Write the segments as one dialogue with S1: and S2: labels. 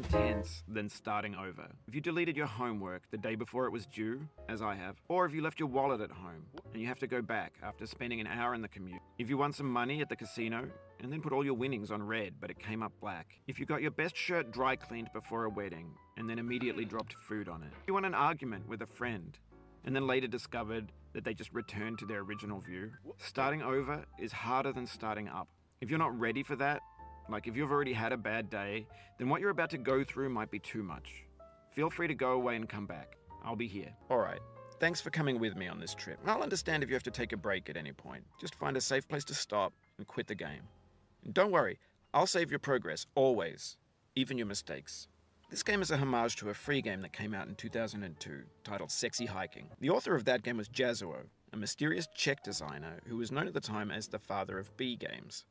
S1: tense than starting over. If you deleted your homework the day before it was due, as I have, or if you left your wallet at home and you have to go back after spending an hour in the commute. If you won some money at the casino and then put all your winnings on red but it came up black. If you got your best shirt dry cleaned before a wedding and then immediately dropped food on it. If you won an argument with a friend and then later discovered that they just returned to their original view. Starting over is harder than starting up. If you're not ready for that, like if you've already had a bad day, then what you're about to go through might be too much. Feel free to go away and come back. I'll be here. Alright, thanks for coming with me on this trip. I'll understand if you have to take a break at any point. Just find a safe place to stop and quit the game. And don't worry, I'll save your progress, always. Even your mistakes. This game is a homage to a free game that came out in 2002, titled Sexy Hiking. The author of that game was Jazuo, a mysterious Czech designer who was known at the time as the father of B games.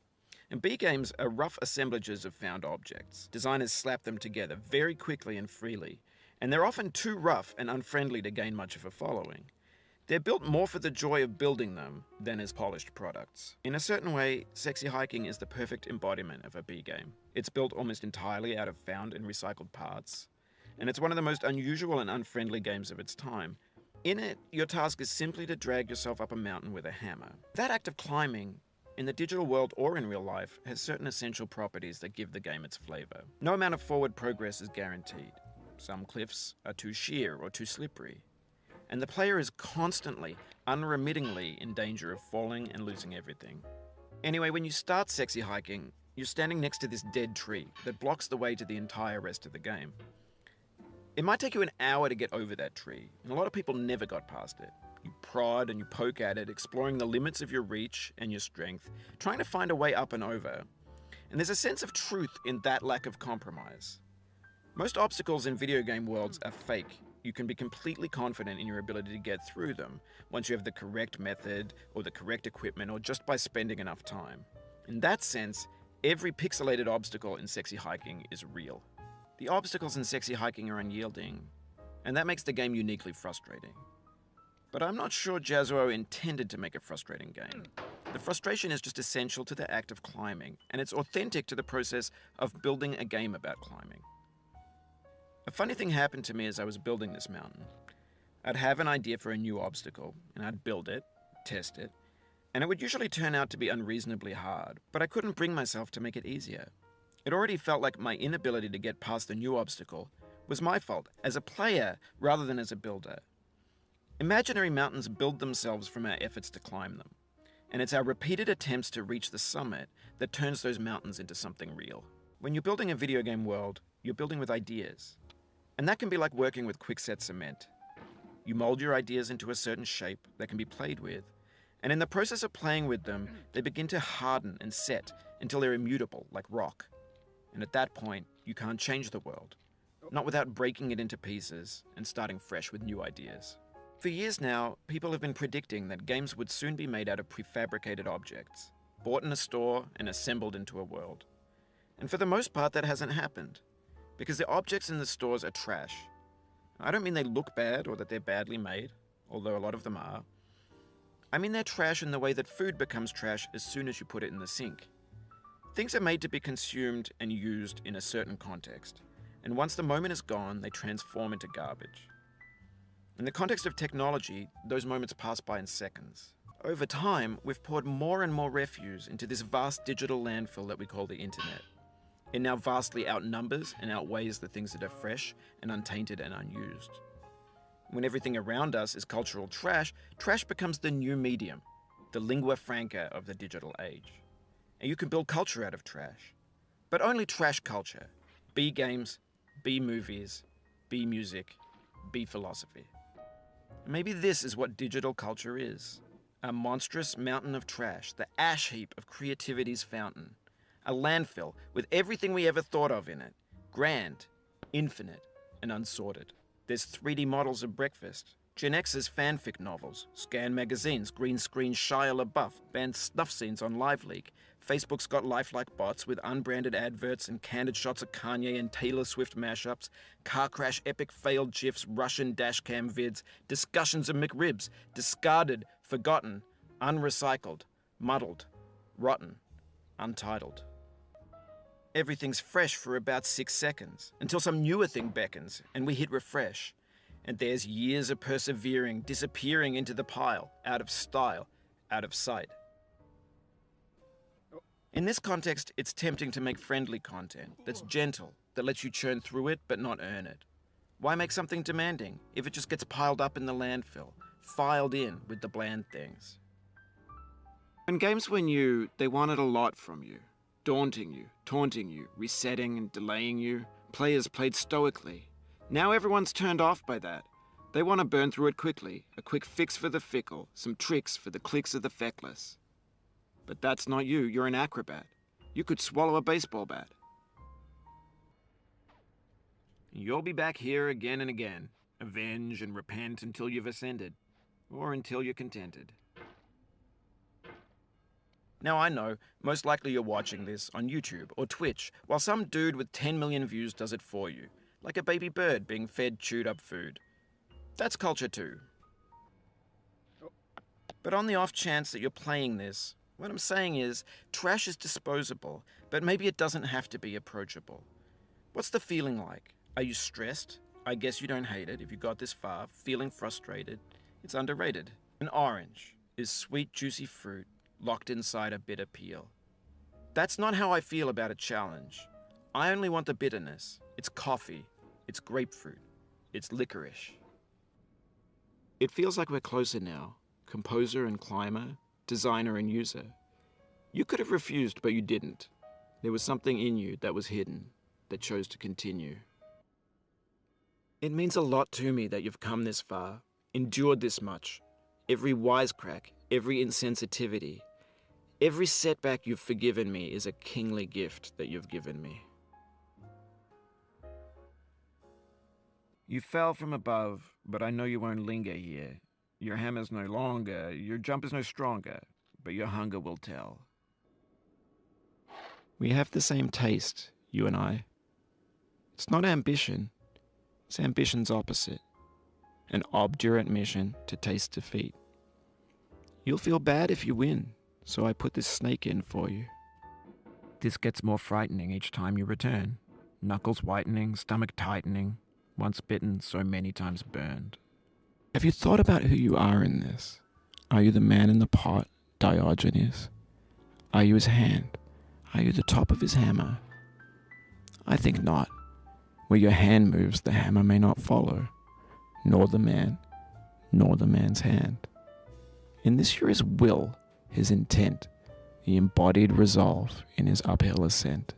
S1: And B games are rough assemblages of found objects. Designers slap them together very quickly and freely, and they're often too rough and unfriendly to gain much of a following. They're built more for the joy of building them than as polished products. In a certain way, Sexy Hiking is the perfect embodiment of a B game. It's built almost entirely out of found and recycled parts, and it's one of the most unusual and unfriendly games of its time. In it, your task is simply to drag yourself up a mountain with a hammer. That act of climbing, in the digital world or in real life, has certain essential properties that give the game its flavor. No amount of forward progress is guaranteed. Some cliffs are too sheer or too slippery. And the player is constantly, unremittingly in danger of falling and losing everything. Anyway, when you start Sexy Hiking, you're standing next to this dead tree that blocks the way to the entire rest of the game. It might take you an hour to get over that tree, and a lot of people never got past it. You prod and you poke at it, exploring the limits of your reach and your strength, trying to find a way up and over. And there's a sense of truth in that lack of compromise. Most obstacles in video game worlds are fake. You can be completely confident in your ability to get through them once you have the correct method or the correct equipment or just by spending enough time. In that sense, every pixelated obstacle in Sexy Hiking is real. The obstacles in Sexy Hiking are unyielding, and that makes the game uniquely frustrating. But I'm not sure Jazuo intended to make a frustrating game. The frustration is just essential to the act of climbing, and it's authentic to the process of building a game about climbing. A funny thing happened to me as I was building this mountain. I'd have an idea for a new obstacle, and I'd build it, test it, and it would usually turn out to be unreasonably hard, but I couldn't bring myself to make it easier. It already felt like my inability to get past the new obstacle was my fault as a player rather than as a builder. Imaginary mountains build themselves from our efforts to climb them, and it's our repeated attempts to reach the summit that turns those mountains into something real. When you're building a video game world, you're building with ideas. And that can be like working with quickset cement. You mold your ideas into a certain shape that can be played with, and in the process of playing with them, they begin to harden and set until they're immutable, like rock. And at that point, you can't change the world, not without breaking it into pieces and starting fresh with new ideas. For years now, people have been predicting that games would soon be made out of prefabricated objects, bought in a store and assembled into a world. And for the most part, that hasn't happened, because the objects in the stores are trash. I don't mean they look bad or that they're badly made, although a lot of them are. I mean they're trash in the way that food becomes trash as soon as you put it in the sink. Things are made to be consumed and used in a certain context, and once the moment is gone, they transform into garbage. In the context of technology, those moments pass by in seconds. Over time, we've poured more and more refuse into this vast digital landfill that we call the internet. It now vastly outnumbers and outweighs the things that are fresh and untainted and unused. When everything around us is cultural trash, trash becomes the new medium, the lingua franca of the digital age. And you can build culture out of trash. But only trash culture. B games, B movies, B music, B philosophy. And maybe this is what digital culture is. A monstrous mountain of trash, the ash heap of creativity's fountain. A landfill with everything we ever thought of in it. Grand, infinite, and unsorted. There's 3D models of breakfast, Gen X's fanfic novels, scan magazines, green screen Shia LaBeouf, banned snuff scenes on LiveLeak. Facebook's got lifelike bots with unbranded adverts and candid shots of Kanye and Taylor Swift mashups, car crash epic failed GIFs, Russian dashcam vids, discussions of McRibs, discarded, forgotten, unrecycled, muddled, rotten, untitled. Everything's fresh for about 6 seconds, until some newer thing beckons and we hit refresh. And there's years of persevering disappearing into the pile, out of style, out of sight. In this context, it's tempting to make friendly content that's gentle, that lets you churn through it but not earn it. Why make something demanding if it just gets piled up in the landfill, filed in with the bland things? When games were new, they wanted a lot from you. Daunting you, taunting you, resetting and delaying you. Players played stoically. Now everyone's turned off by that. They want to burn through it quickly, a quick fix for the fickle, some tricks for the clicks of the feckless. But that's not you, you're an acrobat. You could swallow a baseball bat. You'll be back here again and again. Avenge and repent until you've ascended. Or until you're contented. Now I know, most likely you're watching this on YouTube or Twitch, while some dude with 10 million views does it for you, like a baby bird being fed chewed up food. That's culture too. But on the off chance that you're playing this, what I'm saying is, trash is disposable, but maybe it doesn't have to be approachable. What's the feeling like? Are you stressed? I guess you don't hate it if you got this far, feeling frustrated. It's underrated. An orange is sweet, juicy fruit locked inside a bitter peel. That's not how I feel about a challenge. I only want the bitterness. It's coffee. It's grapefruit. It's licorice. It feels like we're closer now. Composer and climber, designer and user. You could have refused, but you didn't. There was something in you that was hidden, that chose to continue. It means a lot to me that you've come this far, endured this much. Every wisecrack, every insensitivity, every setback you've forgiven me is a kingly gift that you've given me. You fell from above, but I know you won't linger here. Your hammer's no longer, your jump is no stronger, but your hunger will tell. We have the same taste, you and I. It's not ambition, it's ambition's opposite. An obdurate mission to taste defeat. You'll feel bad if you win, so I put this snake in for you. This gets more frightening each time you return. Knuckles whitening, stomach tightening. Once bitten, so many times burned. Have you thought about who you are in this? Are you the man in the pot, Diogenes? Are you his hand? Are you the top of his hammer? I think not. Where your hand moves, the hammer may not follow, nor the man, nor the man's hand. In this you're his will, his intent, the embodied resolve in his uphill ascent.